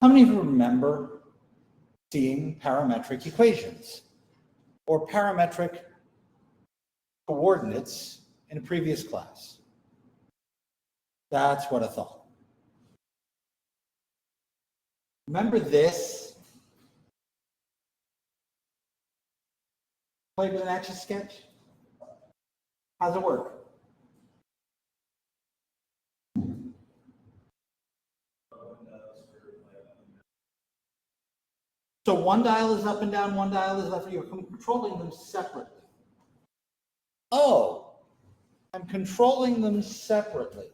How many of you remember seeing parametric equations or parametric coordinates in a previous class? That's what I thought. Remember this? Played with an Etch-a-Sketch? How's it work? So one dial is up and down, one dial is left. You're controlling them separately. Oh, I'm controlling them separately.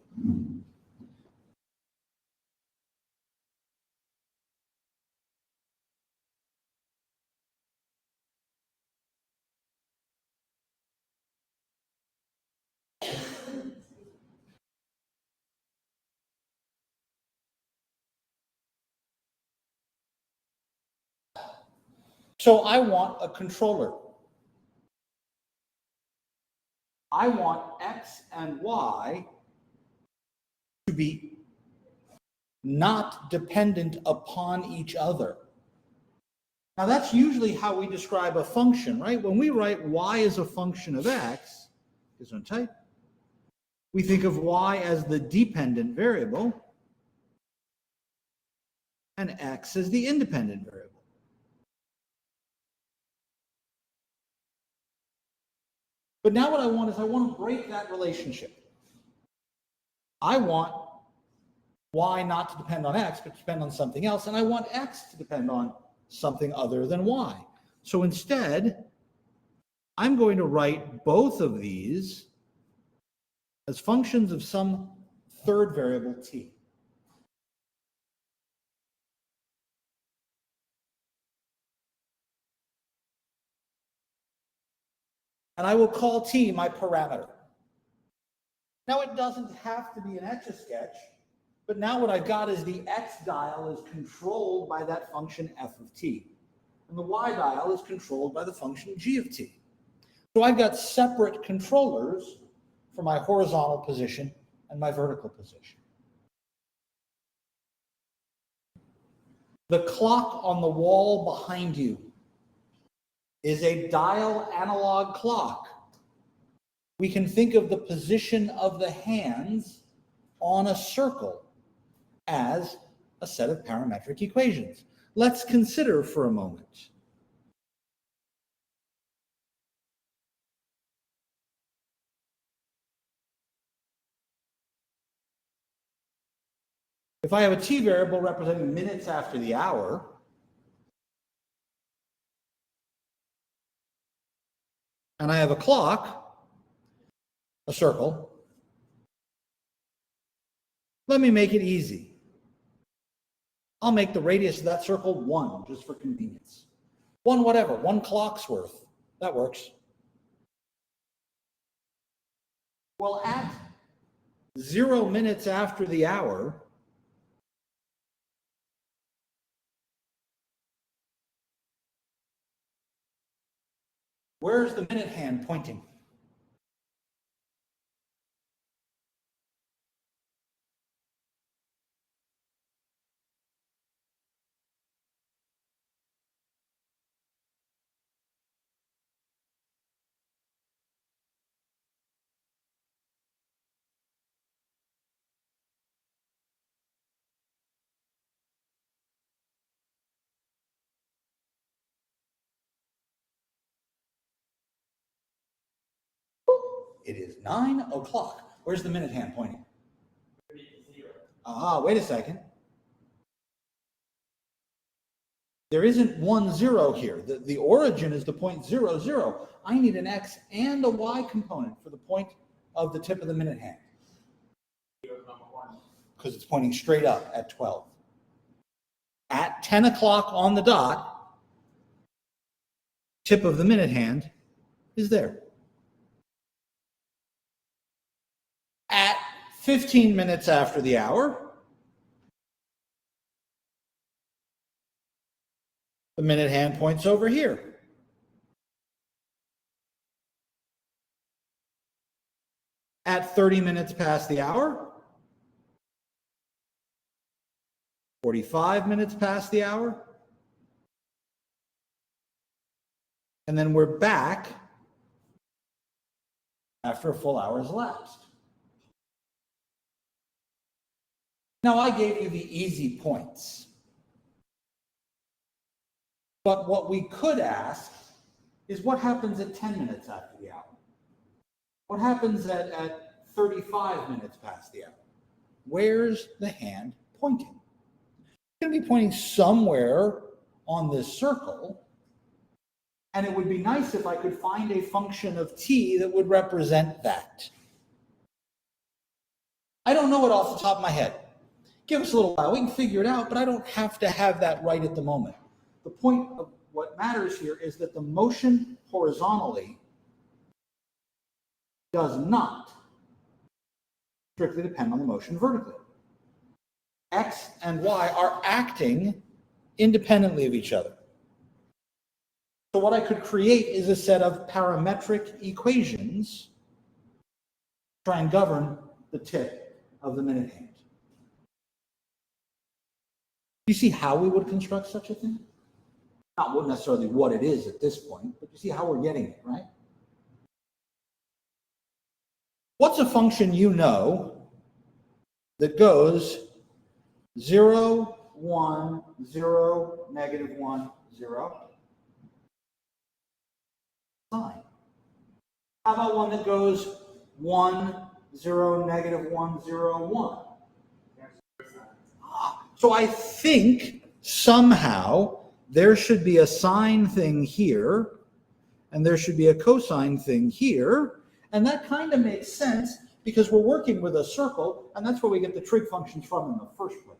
So I want a controller. I want X and Y to be not dependent upon each other. Now that's usually how we describe a function, right? When we write Y as a function of X, is on type, we think of Y as the dependent variable and X as the independent variable. But now what I want is I want to break that relationship. I want Y not to depend on X, but to depend on something else, and I want X to depend on something other than Y. So instead, I'm going to write both of these as functions of some third variable t. And I will call t my parameter. Now it doesn't have to be an Etch-a-Sketch, but now what I've got is the X dial is controlled by that function f of t. And the Y dial is controlled by the function g of t. So I've got separate controllers for my horizontal position and my vertical position. The clock on the wall behind you is a dial analog clock. We can think of the position of the hands on a circle as a set of parametric equations. Let's consider for a moment. If I have a t variable representing minutes after the hour, and I have a clock, a circle, let me make it easy. I'll make the radius of that circle 1, just for convenience. 1 whatever, 1 clock's worth. That works. Well, at 0 minutes after the hour, where's the minute hand pointing? It is 9 o'clock. Where's the minute hand pointing? Wait a second. There isn't 1, 0 here. The origin is the point 0, 0. I need an X and a Y component for the point of the tip of the minute hand. Because it's pointing straight up at 12. At 10 o'clock on the dot, tip of the minute hand is there. At 15 minutes after the hour, the minute hand points over here. At 30 minutes past the hour, 45 minutes past the hour. And then we're back after a full hour has elapsed. Now, I gave you the easy points. But what we could ask is what happens at 10 minutes after the hour? What happens at 35 minutes past the hour? Where's the hand pointing? It's going to be pointing somewhere on this circle. And it would be nice if I could find a function of t that would represent that. I don't know it off the top of my head. Give us a little while. We can figure it out, but I don't have to have that right at the moment. The point of what matters here is that the motion horizontally does not strictly depend on the motion vertically. X and Y are acting independently of each other. So what I could create is a set of parametric equations to try and govern the tip of the minute hand. Do you see how we would construct such a thing? Not necessarily what it is at this point, but you see how we're getting it, right? What's a function you know that goes 0, 1, 0, negative 1, 0? Sine. How about one that goes 1, 0, negative 1, 0, 1? So I think somehow there should be a sine thing here, and there should be a cosine thing here, and that kind of makes sense because we're working with a circle, and that's where we get the trig functions from in the first place.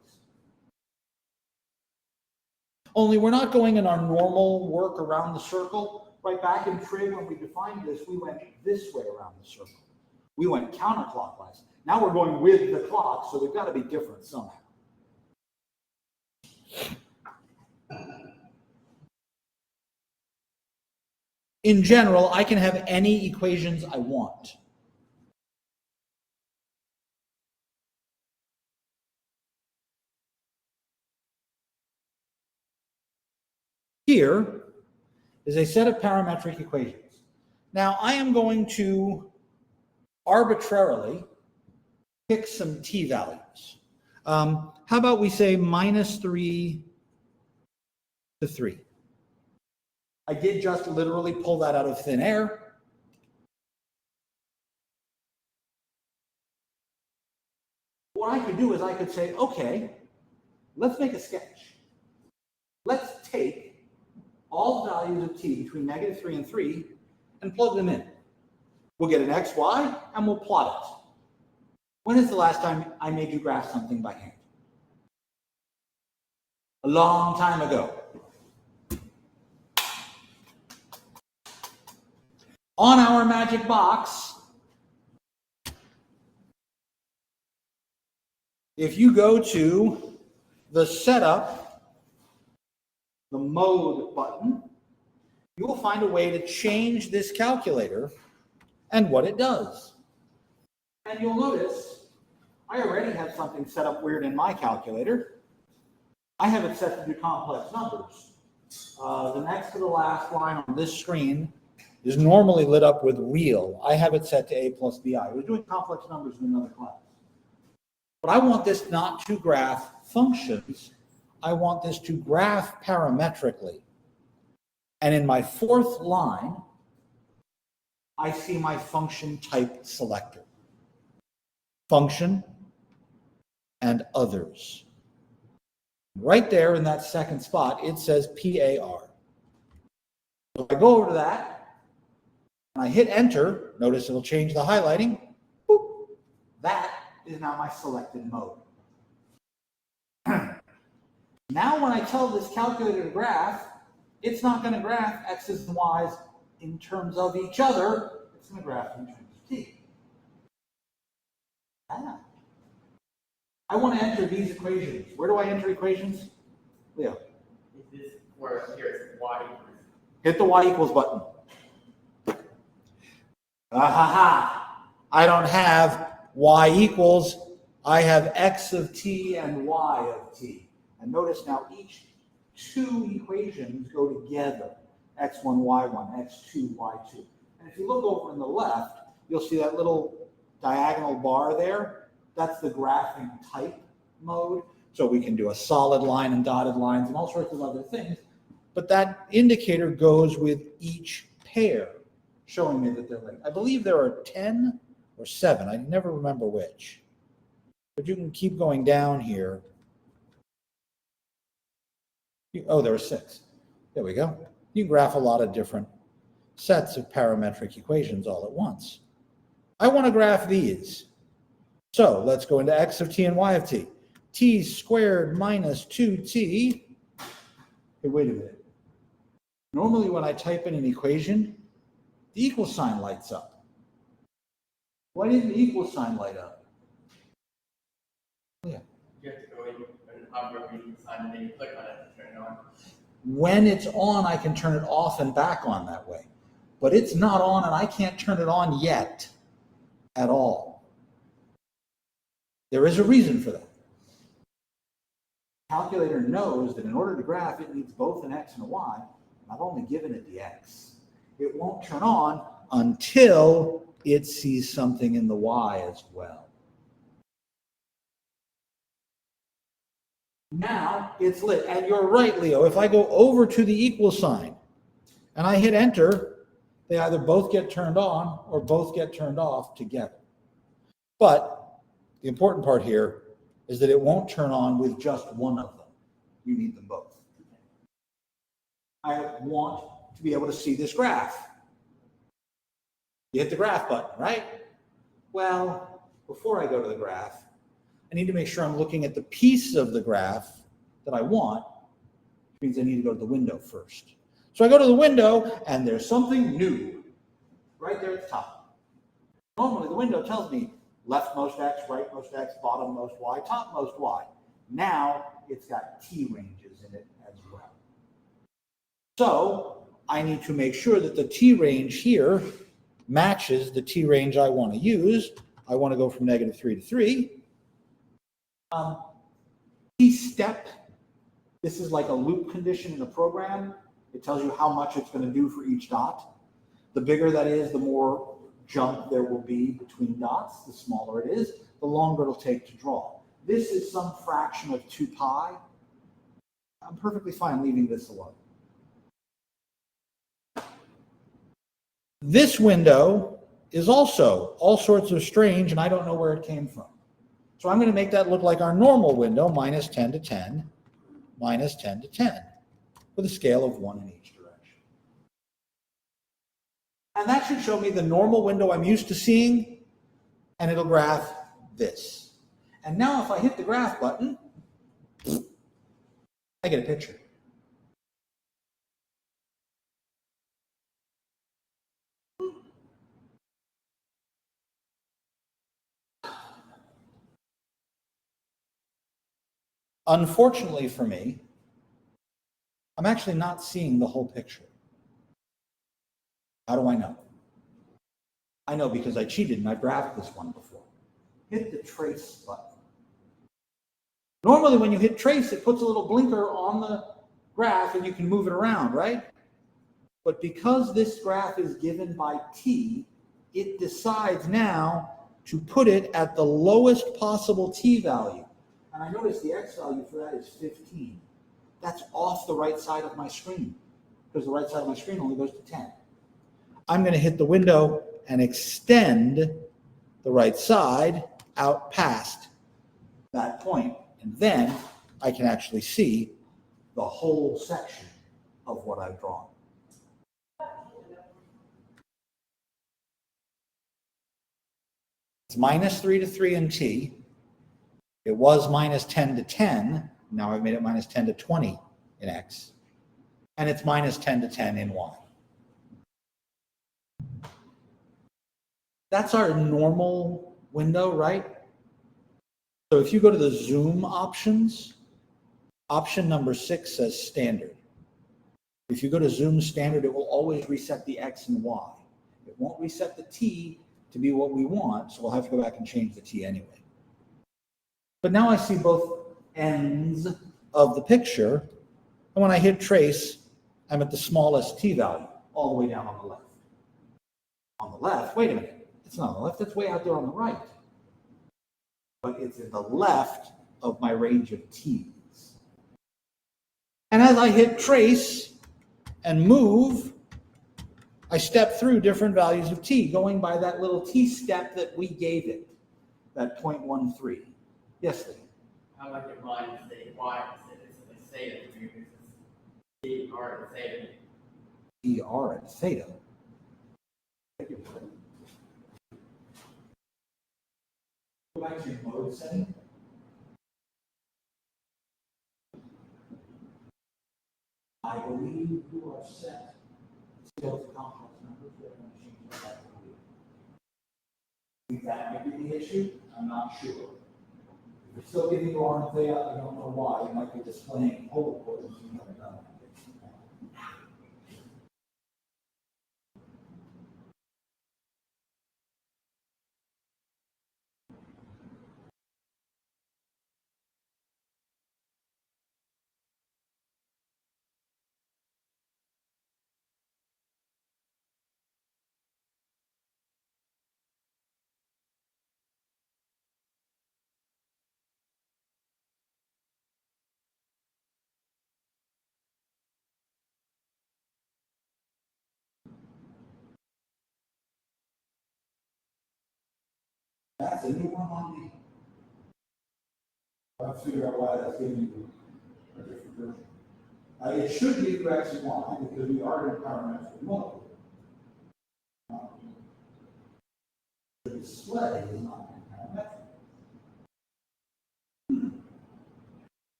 Only we're not going in our normal work around the circle. Right back in trig, when we defined this, we went this way around the circle. We went counterclockwise. Now we're going with the clock, so they've got to be different somehow. In general, I can have any equations I want. Here is a set of parametric equations. Now, I am going to arbitrarily pick some t values. How about we say -3 to 3? I did just literally pull that out of thin air. What I could do is I could say, okay, let's make a sketch. Let's take all the values of t between -3 and 3 and plug them in. We'll get an x, y, and we'll plot it. When is the last time I made you graph something by hand? A long time ago. On our magic box, if you go to the setup, the mode button, you will find a way to change this calculator and what it does. And you'll notice I already have something set up weird in my calculator. I have it set to do complex numbers. The next to the last line on this screen is normally lit up with real. I have it set to a plus bi. We're doing complex numbers in another class. But I want this not to graph functions. I want this to graph parametrically. And in my fourth line, I see my function type selector. Function and others. Right there in that second spot, it says PAR. So I go over to that, and I hit enter. Notice it'll change the highlighting. Boop. That is now my selected mode. Now when I tell this calculator to graph, it's not going to graph x's and y's in terms of each other. It's going to graph in terms of t. I want to enter these equations. Where do I enter equations? Leo. Is this where here it's y equals? Hit the y equals button. I don't have y equals. I have x of t and y of t. And notice now each two equations go together, x1, y1, x2, y2. And if you look over on the left, you'll see that little diagonal bar there. That's the graphing type mode. So we can do a solid line and dotted lines and all sorts of other things. But that indicator goes with each pair, showing me that they're linked. I believe there are 10 or 7. I never remember which. But you can keep going down here. Oh, there are 6. There we go. You can graph a lot of different sets of parametric equations all at once. I want to graph these. So let's go into x of t and y of t. T squared minus 2t. Hey, wait a minute. Normally when I type in an equation, the equal sign lights up. Why didn't the equal sign light up? Yeah. You have to go in and hover over the sign and then you click on it to turn it on. When it's on, I can turn it off and back on that way. But it's not on and I can't turn it on yet at all. There is a reason for that. The calculator knows that in order to graph, it needs both an x and a y. And I've only given it the x. It won't turn on until it sees something in the y as well. Now it's lit. And you're right, Leo. If I go over to the equal sign and I hit enter, they either both get turned on or both get turned off together. But the important part here is that it won't turn on with just one of them. You need them both. I want to be able to see this graph. You hit the graph button, right? Well, before I go to the graph, I need to make sure I'm looking at the piece of the graph that I want, which means I need to go to the window first. So I go to the window, and there's something new right there at the top. Normally, the window tells me leftmost x, rightmost x, bottommost y, topmost y. Now, it's got t ranges in it as well. So I need to make sure that the t range here matches the t range I want to use. I want to go from -3 to 3. T step, this is like a loop condition in a program. It tells you how much it's going to do for each dot. The bigger that is, the more jump there will be between dots. The smaller it is, the longer it'll take to draw. This is some fraction of 2 pi. I'm perfectly fine leaving this alone. This window is also all sorts of strange, and I don't know where it came from. So I'm going to make that look like our normal window, -10 to 10, -10 to 10, with a scale of 1 in each direction. And that should show me the normal window I'm used to seeing, and it'll graph this. And now if I hit the graph button, I get a picture. Unfortunately for me, I'm actually not seeing the whole picture. How do I know? I know because I cheated and I graphed this one before. Hit the trace button. Normally when you hit trace, it puts a little blinker on the graph and you can move it around, right? But because this graph is given by t, it decides now to put it at the lowest possible t value. And I notice the x value for that is 15. That's off the right side of my screen, because the right side of my screen only goes to 10. I'm going to hit the window and extend the right side out past that point, and then I can actually see the whole section of what I've drawn. It's -3 to 3 in t. It was -10 to 10. Now I've made it -10 to 20 in x. And it's -10 to 10 in y. That's our normal window, right? So if you go to the zoom options, option number 6 says standard. If you go to zoom standard, it will always reset the x and y. It won't reset the t to be what we want, so we'll have to go back and change the t anyway. But now I see both ends of the picture. And when I hit trace, I'm at the smallest t value, all the way down on the left. On the left, wait a minute, it's not on the left, it's way out there on the right. But it's in the left of my range of t's. And as I hit trace and move, I step through different values of t, going by that little t step that we gave it, that 0.13. Yes, Lee? I like your mind to say why it's theta for you because it's d r and theta. dr and theta. Go back to your mode setting. I believe you are set. Still to complex numbers. We're going to change that. I think that might be the issue. I'm not sure. If it's still giving you R and theta, I don't know why. It might be displaying polar coordinates you haven't done. That's a new one on me. I'll figure out why that's giving you a different version. It should give you X and Y because we are in parametric mode. The display is not in parametric.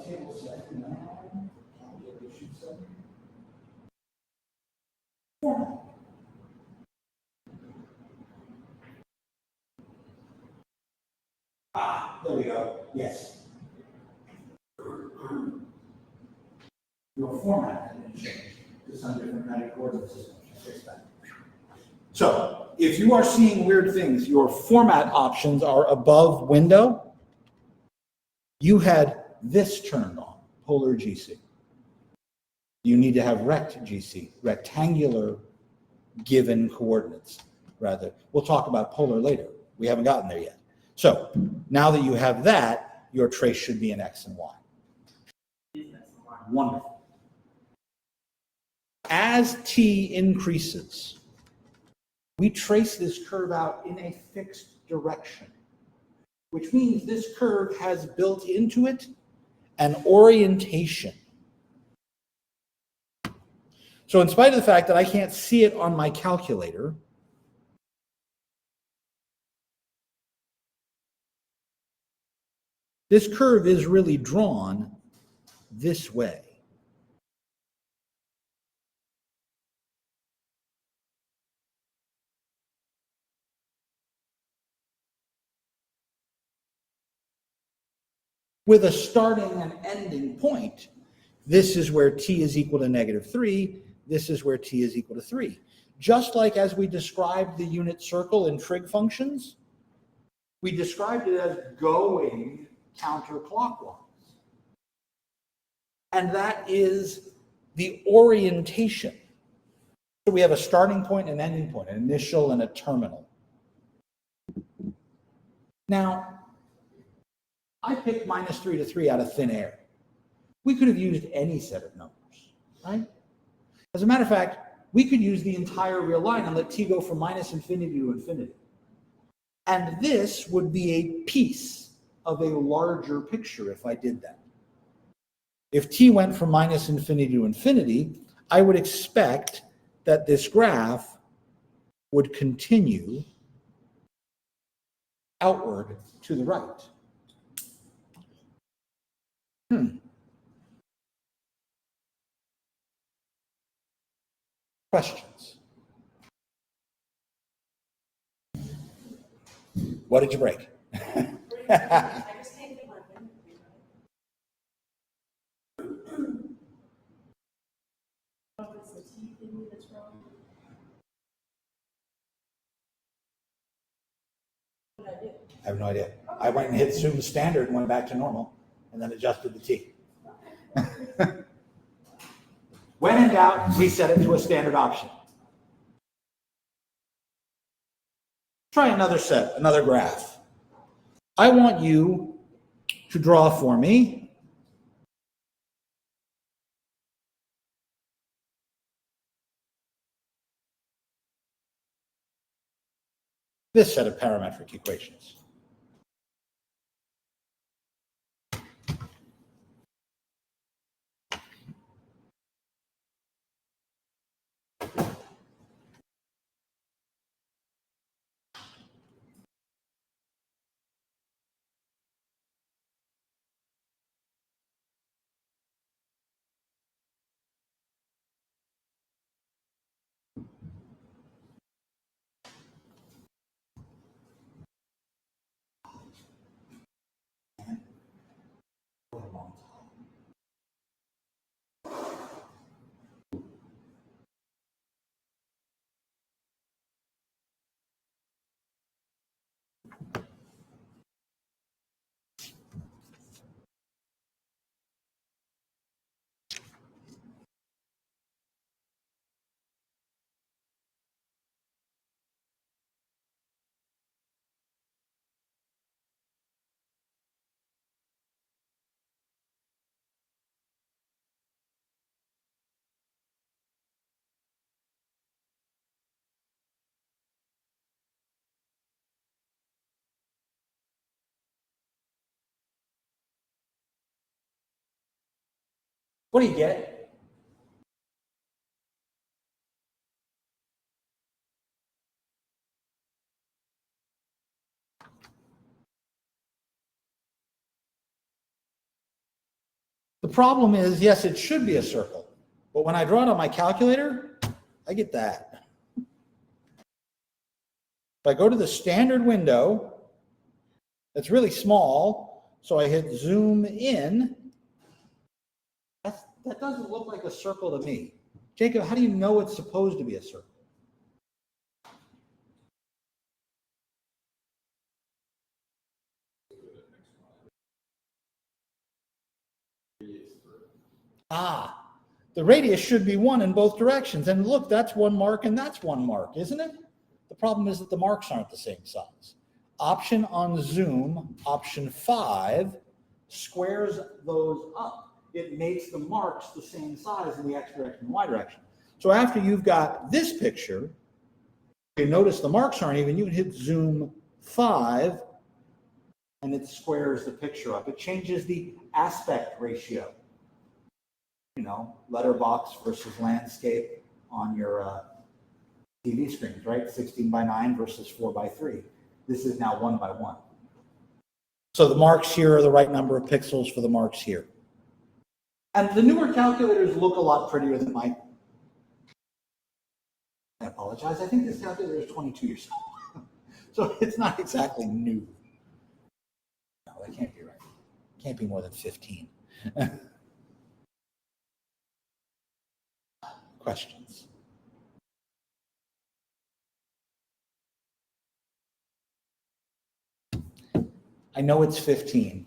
Table setting now. Calculation setting. Format. There we go. Yes. Your format has been changed to some different kind of coordinate system. So, if you are seeing weird things, your format options are above window. You had this turned on, polar GC. You need to have rect GC, rectangular given coordinates, rather. We'll talk about polar later. We haven't gotten there yet. So, now that you have that, your trace should be in X and Y. Wonderful. As t increases, we trace this curve out in a fixed direction, which means this curve has built into it an orientation. So in spite of the fact that I can't see it on my calculator, this curve is really drawn this way. With a starting and ending point. This is where t is equal to -3. This is where t is equal to 3. Just like as we described the unit circle in trig functions, we described it as going counterclockwise. And that is the orientation. So we have a starting point and an ending point, an initial and a terminal. Now, I picked -3 to 3 out of thin air. We could have used any set of numbers, right? As a matter of fact, we could use the entire real line and let t go from -infinity to infinity. And this would be a piece of a larger picture if I did that. If t went from -infinity to infinity, I would expect that this graph would continue outward to the right. Questions? What did you break? I just can't get my pen. It's the T thingy that's wrong. What did I do? I have no idea. I went and hit zoom standard and went back to normal and then adjusted the T. When in doubt, reset it to a standard option. Try another set, another graph. I want you to draw for me this set of parametric equations. What do you get? The problem is, yes, it should be a circle, but when I draw it on my calculator, I get that. If I go to the standard window, that's really small, so I hit zoom in, that doesn't look like a circle to me. Jacob, how do you know it's supposed to be a circle? Ah, the radius should be 1 in both directions. And look, that's 1 mark and that's 1 mark, isn't it? The problem is that the marks aren't the same size. Option on zoom, option 5, squares those up. It makes the marks the same size in the x direction and y direction. So after you've got this picture, you notice the marks aren't even, you can hit zoom 5 and it squares the picture up. It changes the aspect ratio. You know, letterbox versus landscape on your TV screens, right? 16:9 versus 4:3. This is now 1:1. So the marks here are the right number of pixels for the marks here. And the newer calculators look a lot prettier than mine. I apologize. I think this calculator is 22 years old. So it's not exactly new. No, that can't be right. It can't be more than 15. Questions? I know it's 15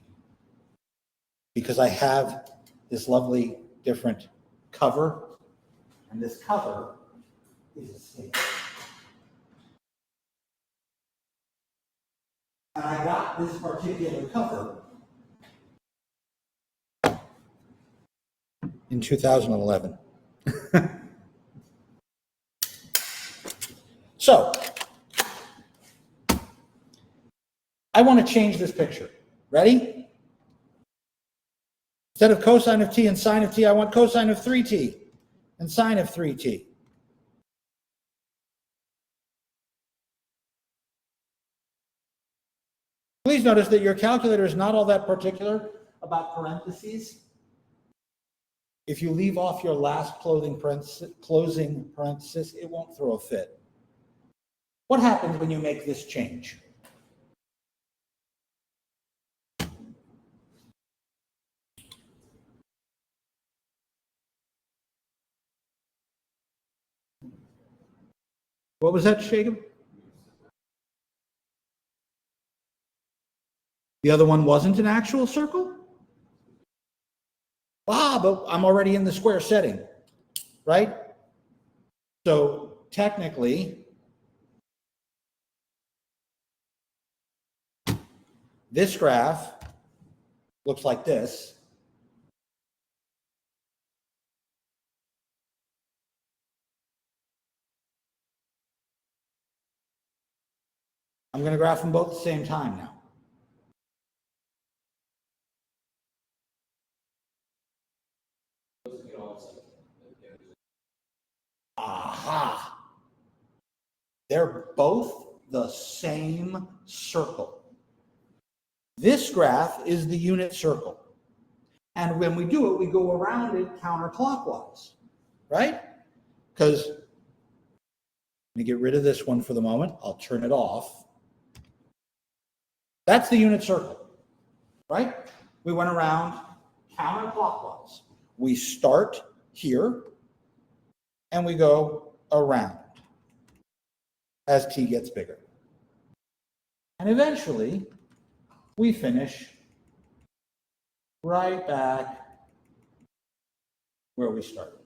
because I have this lovely different cover, and this cover is a scale. And I got this particular cover in 2011. So, I want to change this picture. Ready? Instead of cosine of t and sine of t, I want cosine of 3t and sine of 3t. Please notice that your calculator is not all that particular about parentheses. If you leave off your last closing parenthesis, it won't throw a fit. What happens when you make this change? What was that, Jacob? The other one wasn't an actual circle? Ah, but I'm already in the square setting, right? So technically, this graph looks like this. I'm going to graph them both at the same time now. Aha! They're both the same circle. This graph is the unit circle. And when we do it, we go around it counterclockwise, right? Because, let me get rid of this one for the moment. I'll turn it off. That's the unit circle, right? We went around counterclockwise. We start here and we go around as t gets bigger. And eventually, we finish right back where we started.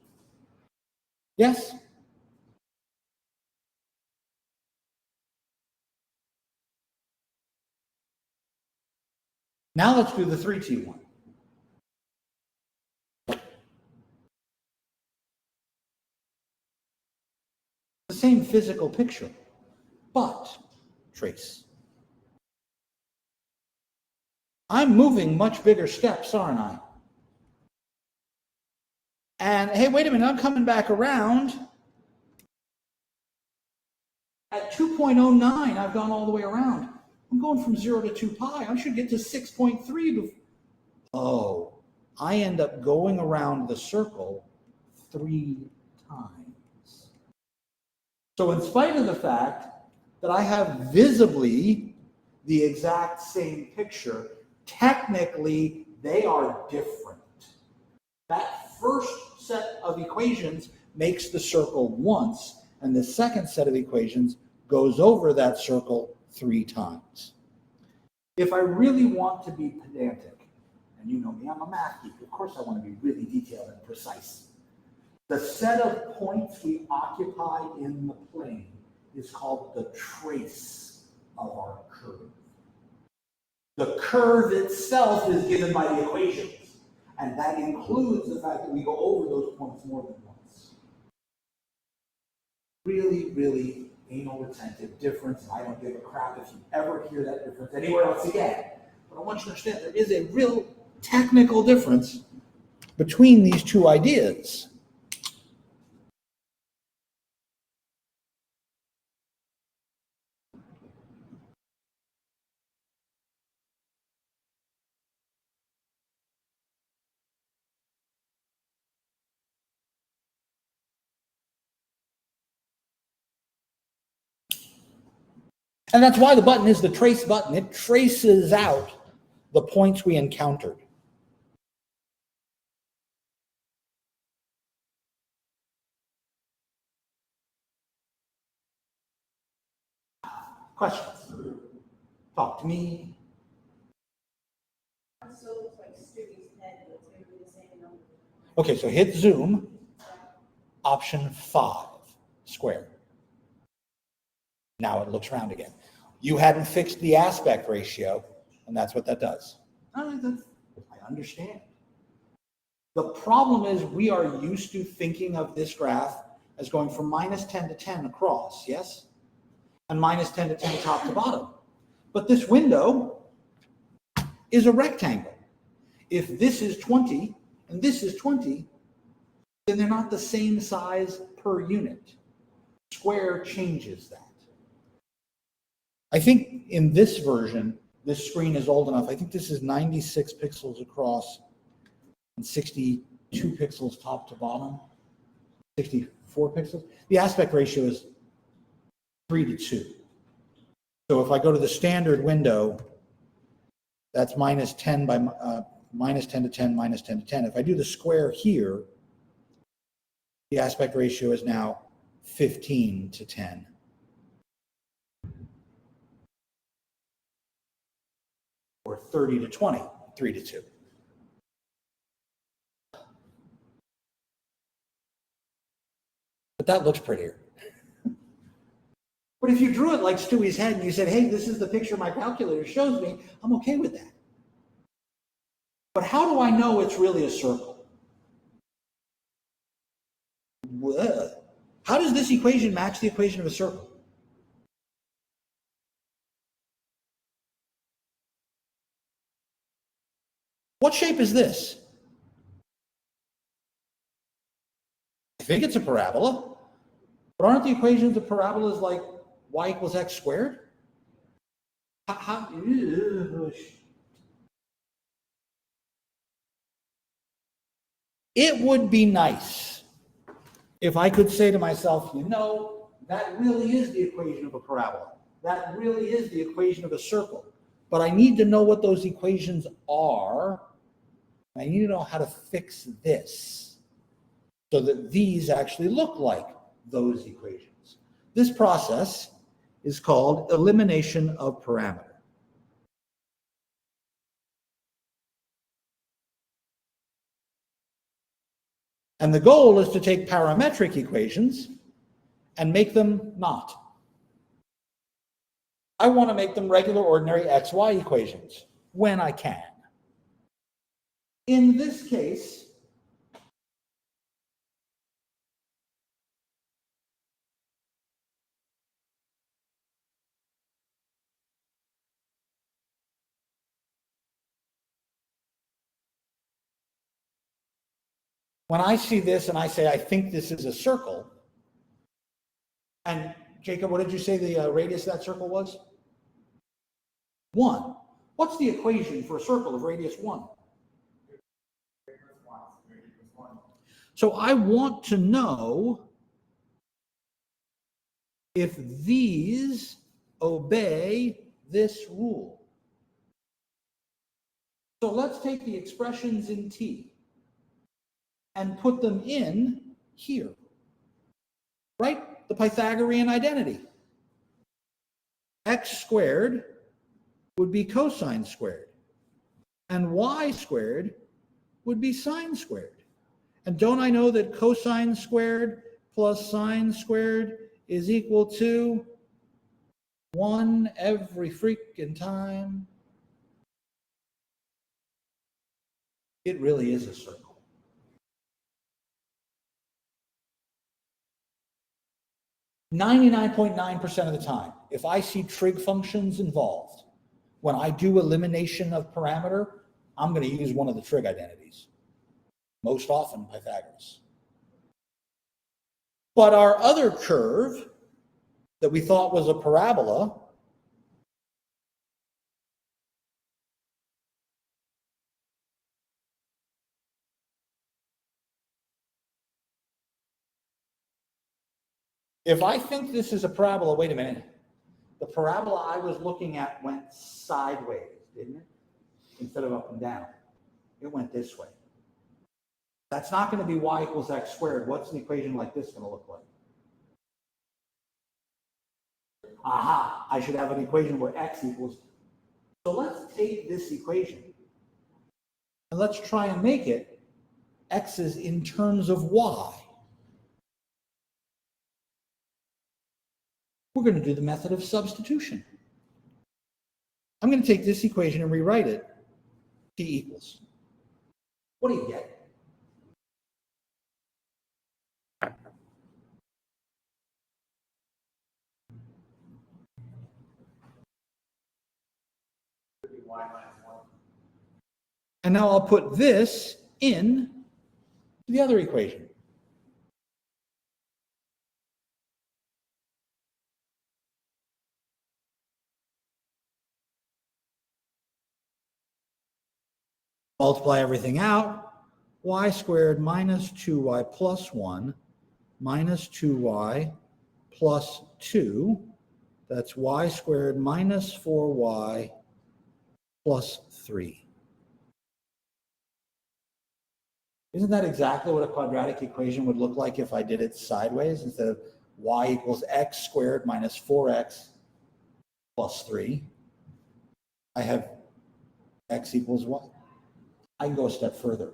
Yes? Now let's do the 3t one. The same physical picture, but trace. I'm moving much bigger steps, aren't I? And hey, wait a minute, I'm coming back around. At 2.09, I've gone all the way around. I'm going from 0 to 2 pi. I should get to 6.3 before. Oh, I end up going around the circle 3 times. So in spite of the fact that I have visibly the exact same picture, technically they are different. That first set of equations makes the circle once, and the second set of equations goes over that circle 3 times. If I really want to be pedantic, and you know me, I'm a math geek, of course I want to be really detailed and precise. The set of points we occupy in the plane is called the trace of our curve. The curve itself is given by the equations, and that includes the fact that we go over those points more than once. Really, really anal retentive difference. I don't give a crap if you ever hear that difference anywhere else again. But I want you to understand there is a real technical difference between these two ideas. And that's why the button is the trace button. It traces out the points we encountered. Questions? Talk to me. So it looks like Stewie's head, but it's going to be the same number. Okay, so hit zoom, option 5, square. Now it looks round again. You hadn't fixed the aspect ratio, and that's what that does. I understand. The problem is we are used to thinking of this graph as going from -10 to 10 across, yes? And -10 to 10 top to bottom. But this window is a rectangle. If this is 20 and this is 20, then they're not the same size per unit. Square changes that. I think in this version, this screen is old enough. I think this is 96 pixels across and 62 pixels top to bottom, 64 pixels. The aspect ratio is 3 to 2. So if I go to the standard window, that's -10 by -10 to 10, -10 to 10. If I do the square here, the aspect ratio is now 15 to 10. Or 30 to 20, 3 to 2. But that looks prettier. But if you drew it like Stewie's head and you said, hey, this is the picture my calculator shows me, I'm okay with that. But how do I know it's really a circle? How does this equation match the equation of a circle? What shape is this? I think it's a parabola. But aren't the equations of parabolas like y equals x squared? It would be nice if I could say to myself, you know, that really is the equation of a parabola. That really is the equation of a circle. But I need to know what those equations are. I need to know how to fix this so that these actually look like those equations. This process is called elimination of parameter. And the goal is to take parametric equations and make them not. I want to make them regular, ordinary XY equations when I can. In this case, when I see this and I say, I think this is a circle, and Jacob, what did you say the radius of that circle was? 1. What's the equation for a circle of radius 1? So I want to know if these obey this rule. So let's take the expressions in T and put them in here, right? The Pythagorean identity. X squared would be cosine squared, and y squared would be sine squared. And don't I know that cosine squared plus sine squared is equal to 1 every freaking time? It really is a circle. .9% of the time, if I see trig functions involved, when I do elimination of parameter, I'm going to use one of the trig identities. Most often Pythagoras. But our other curve that we thought was a parabola if I think this is a parabola, wait a minute. The parabola I was looking at went sideways, didn't it? Instead of up and down. It went this way. That's not going to be y equals x squared. What's an equation like this going to look like? Aha, I should have an equation where x equals. So let's take this equation and let's try and make it x's in terms of y. We're going to do the method of substitution. I'm going to take this equation and rewrite it. T equals. What do you get? And now I'll put this in the other equation. Multiply everything out. Y squared minus 2y plus 1 minus 2y plus 2. That's y squared minus 4y plus 3. Isn't that exactly what a quadratic equation would look like if I did it sideways instead of y equals x squared minus 4x plus 3? I have x equals y. I can go a step further.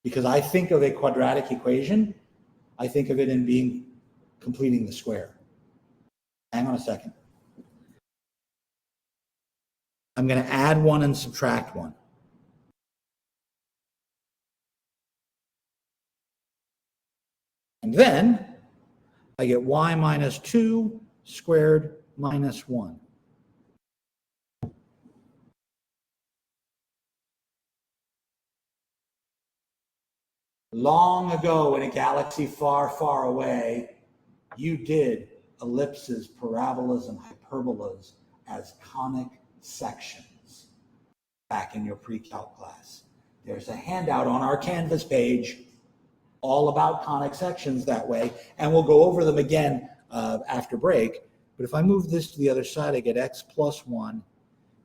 Because I think of a quadratic equation, I think of it in being completing the square. Hang on a second. I'm going to add 1 and subtract 1. And then I get y minus 2 squared minus 1. Long ago in a galaxy far, far away, you did ellipses, parabolas, and hyperbolas as conic sections back in your pre-calc class. There's a handout on our Canvas page all about conic sections that way, and we'll go over them again after break. But if I move this to the other side, I get x plus 1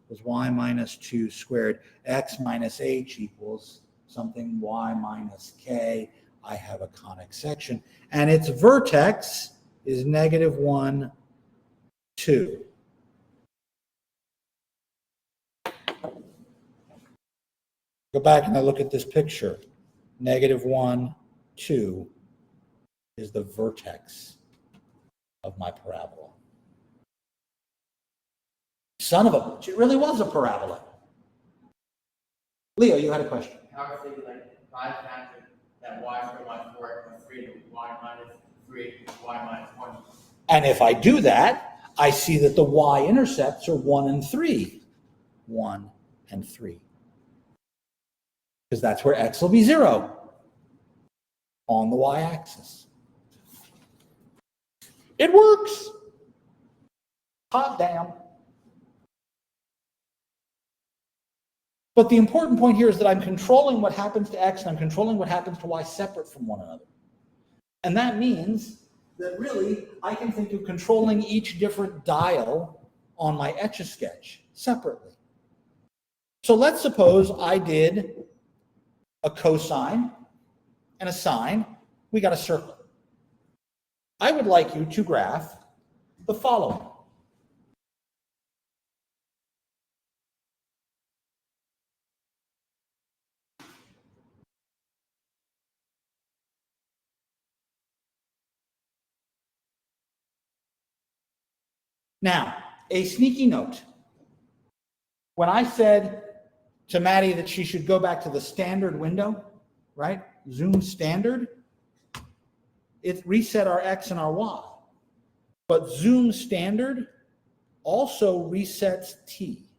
is y minus 2 squared. X minus h equals something y minus k. I have a conic section, and its vertex is negative 1, 2. Go back and I look at this picture. Negative 1, 2 is the vertex of my parabola. Son of a bitch, it really was a parabola. Leo, you had a question. I was thinking like 5 factors that y squared minus 4 plus 3 to y minus 3 to y minus 1. And if I do that, I see that the y-intercepts are 1 and 3. 1 and 3. Because that's where x will be 0 on the y-axis. It works. Hot damn. But the important point here is that I'm controlling what happens to x and I'm controlling what happens to y separate from one another. And that means that really I can think of controlling each different dial on my Etch-a-Sketch separately. So let's suppose I did a cosine and a sine. We got a circle. I would like you to graph the following. Now, a sneaky note. When I said to Maddie that she should go back to the standard window, right? Zoom standard, it reset our X and our Y. But Zoom standard also resets T.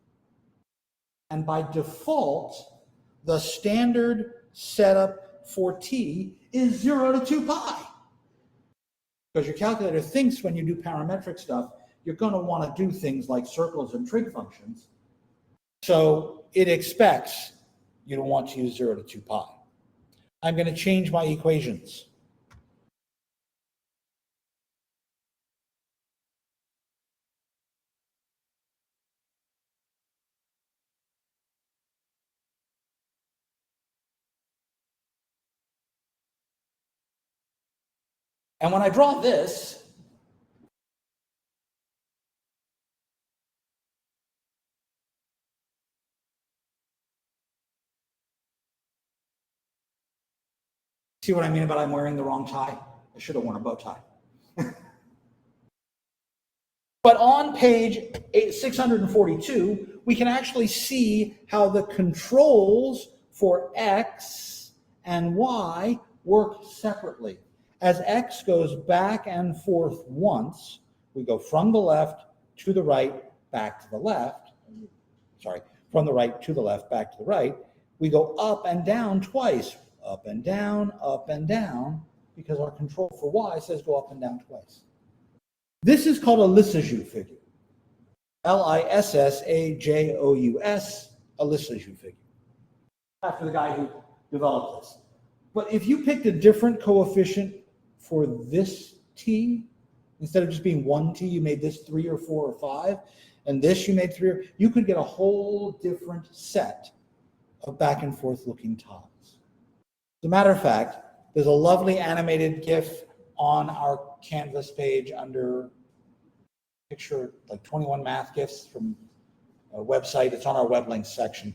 And by default, the standard setup for T is 0 to 2 pi. Because your calculator thinks when you do parametric stuff, you're going to want to do things like circles and trig functions. So it expects you to want to use 0 to 2 pi. I'm going to change my equations. And when I draw this, see what I mean about I'm wearing the wrong tie? I should have worn a bow tie. But on page 642, we can actually see how the controls for X and Y work separately. As X goes back and forth once, we go from the left to the right, back to the left. Sorry, from the right to the left, back to the right. We go up and down twice, up and down, because our control for Y says go up and down twice. This is called a Lissajous figure. Lissajous, a Lissajous figure. After the guy who developed this. But if you picked a different coefficient for this t, instead of just being 1 t, you made this 3 or 4 or 5, and this you made 3, you could get a whole different set of back and forth looking tiles. As a matter of fact, there's a lovely animated GIF on our Canvas page under picture like 21 math GIFs from website. It's on our web links section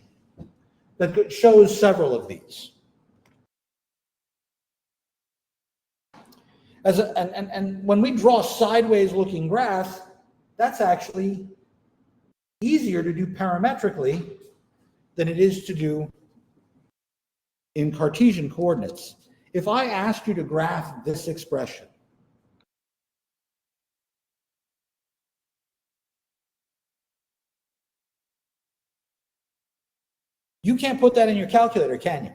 that shows several of these. And when we draw sideways looking graphs, that's actually easier to do parametrically than it is to do in Cartesian coordinates. If I asked you to graph this expression, you can't put that in your calculator, can you?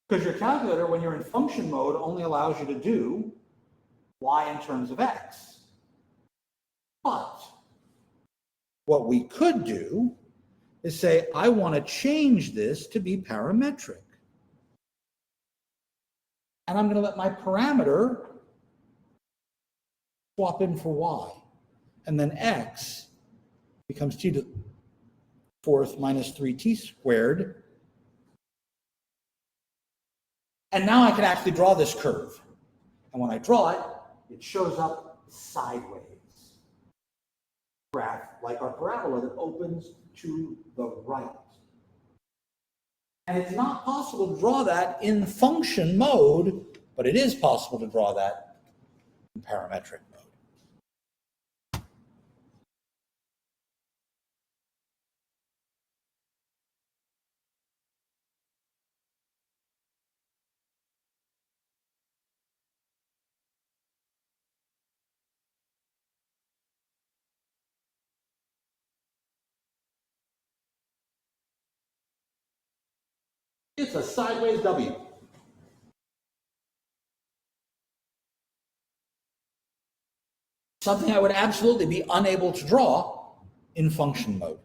Because your calculator, when you're in function mode, only allows you to do y in terms of x. But what we could do is say, I want to change this to be parametric. And I'm going to let my parameter swap in for y. And then x becomes t to the fourth minus 3t squared. And now I can actually draw this curve. And when I draw it, it shows up sideways. Graph like our parabola that opens to the right. And it's not possible to draw that in function mode, but it is possible to draw that in parametric mode. It's a sideways W. Something I would absolutely be unable to draw in function mode.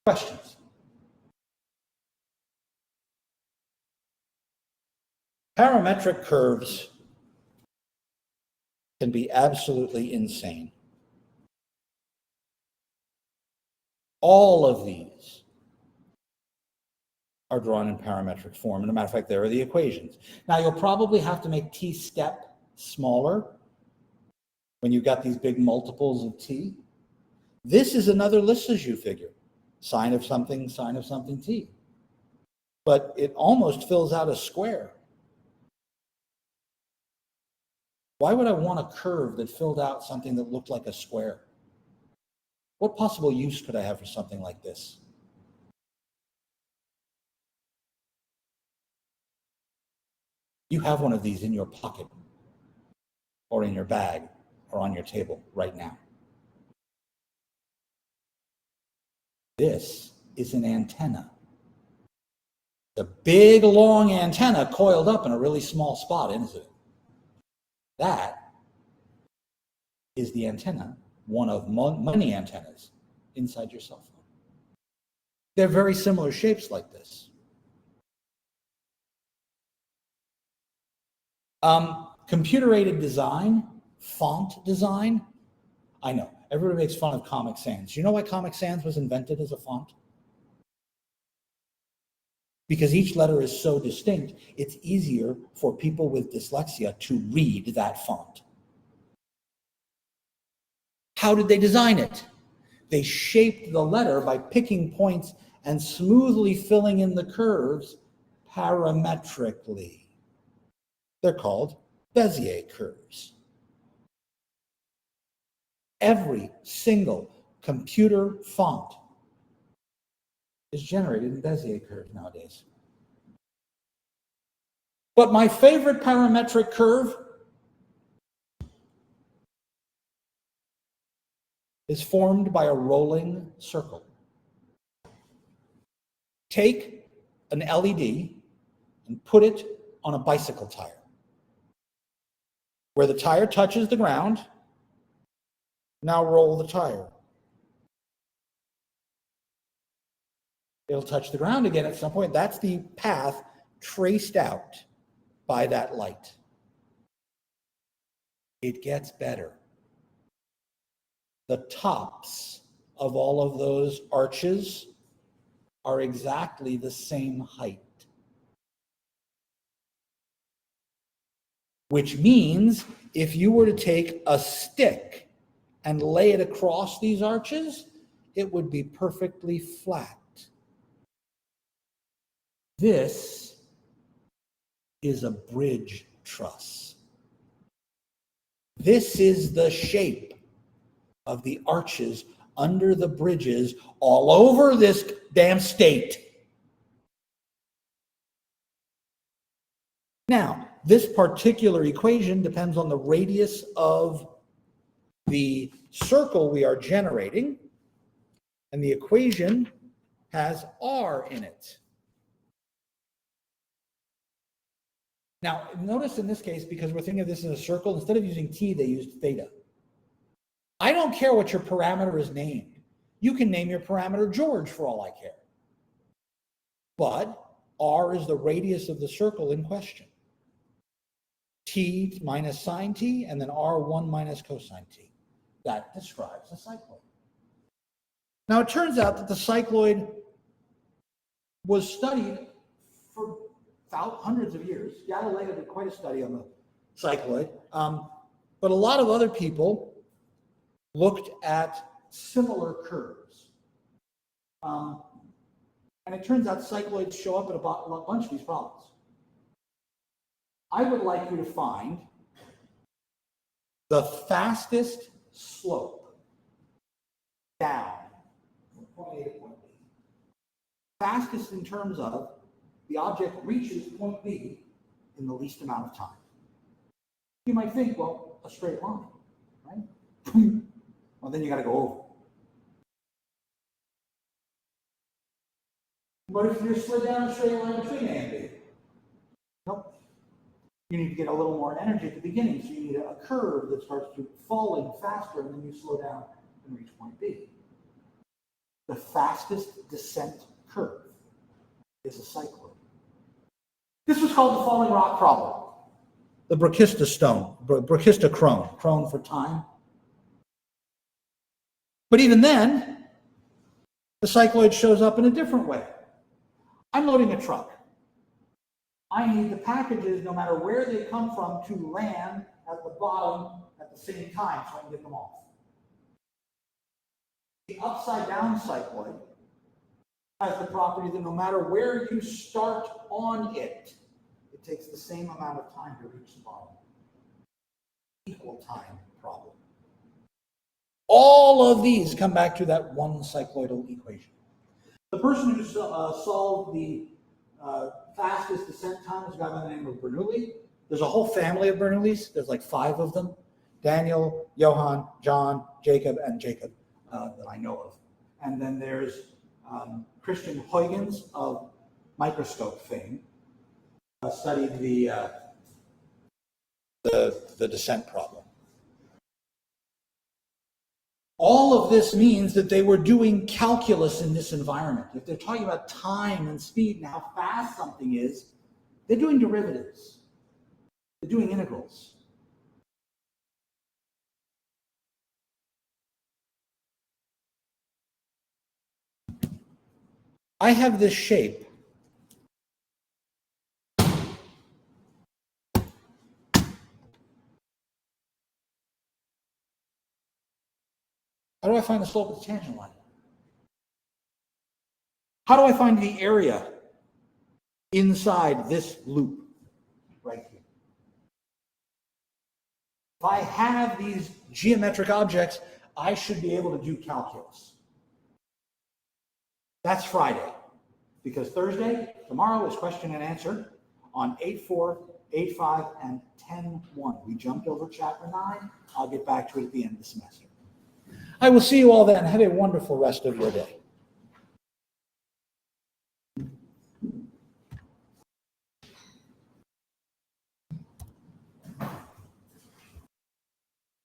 Questions? Parametric curves can be absolutely insane. All of these are drawn in parametric form. And as a matter of fact, there are the equations. Now, you'll probably have to make t step smaller when you've got these big multiples of t. This is another Lissajous figure, sine of something t. But it almost fills out a square. Why would I want a curve that filled out something that looked like a square? What possible use could I have for something like this? You have one of these in your pocket or in your bag or on your table right now. This is an antenna. The big, long antenna coiled up in a really small spot, isn't it? That is the antenna, one of many antennas inside your cell phone. They're very similar shapes like this. Computer-aided design, font design. I know, everybody makes fun of Comic Sans. You know why Comic Sans was invented as a font? Because each letter is so distinct, it's easier for people with dyslexia to read that font. How did they design it? They shaped the letter by picking points and smoothly filling in the curves parametrically. They're called Bezier curves. Every single computer font is generated in Bezier curves nowadays. But my favorite parametric curve is formed by a rolling circle. Take an LED and put it on a bicycle tire. Where the tire touches the ground, now roll the tire. It'll touch the ground again at some point. That's the path traced out by that light. It gets better. The tops of all of those arches are exactly the same height. Which means if you were to take a stick and lay it across these arches, it would be perfectly flat. This is a bridge truss. This is the shape of the arches under the bridges all over this damn state. Now, this particular equation depends on the radius of the circle we are generating, and the equation has r in it. Now, notice in this case, because we're thinking of this as a circle, instead of using t, they used theta. I don't care what your parameter is named. You can name your parameter George for all I care. But r is the radius of the circle in question. T minus sine t, and then r1 minus cosine t. That describes the cycloid. Now, it turns out that the cycloid was studied for hundreds of years. Galileo did quite a study on the cycloid, but a lot of other people looked at similar curves. And it turns out cycloids show up in a bunch of these problems. I would like you to find the fastest slope down from point A to point B. Fastest in terms of the object reaches point B in the least amount of time. You might think, well, a straight line, right? Well, then you got to go over. But if you're slid down a straight line between A and B, nope. You need to get a little more energy at the beginning, so you need a curve that starts to falling faster, and then you slow down and reach point B. The fastest descent curve is a cycloid. This was called the falling rock problem. The brachistochrone, crone for time. But even then, the cycloid shows up in a different way. I'm loading a truck. I need the packages, no matter where they come from, to land at the bottom at the same time so I can get them off. The upside down cycloid has the property that no matter where you start on it, it takes the same amount of time to reach the bottom. Equal time problem. All of these come back to that one cycloidal equation. The person who solved the fastest descent time is a guy by the name of Bernoulli. There's a whole family of Bernoullis. There's like 5 of them. Daniel, Johann, John, Jacob, and Jacob that I know of. And then there's Christian Huygens of microscope fame. Studied the descent problem. All of this means that they were doing calculus in this environment. If they're talking about time and speed and how fast something is, they're doing derivatives. They're doing integrals. I have this shape. How do I find the slope of the tangent line? How do I find the area inside this loop right here? If I have these geometric objects, I should be able to do calculus. That's Friday, because Thursday, tomorrow, is question and answer on 8.4, 8.5, and 10.1. We jumped over chapter 9. I'll get back to it at the end of the semester. I will see you all then. Have a wonderful rest of your day.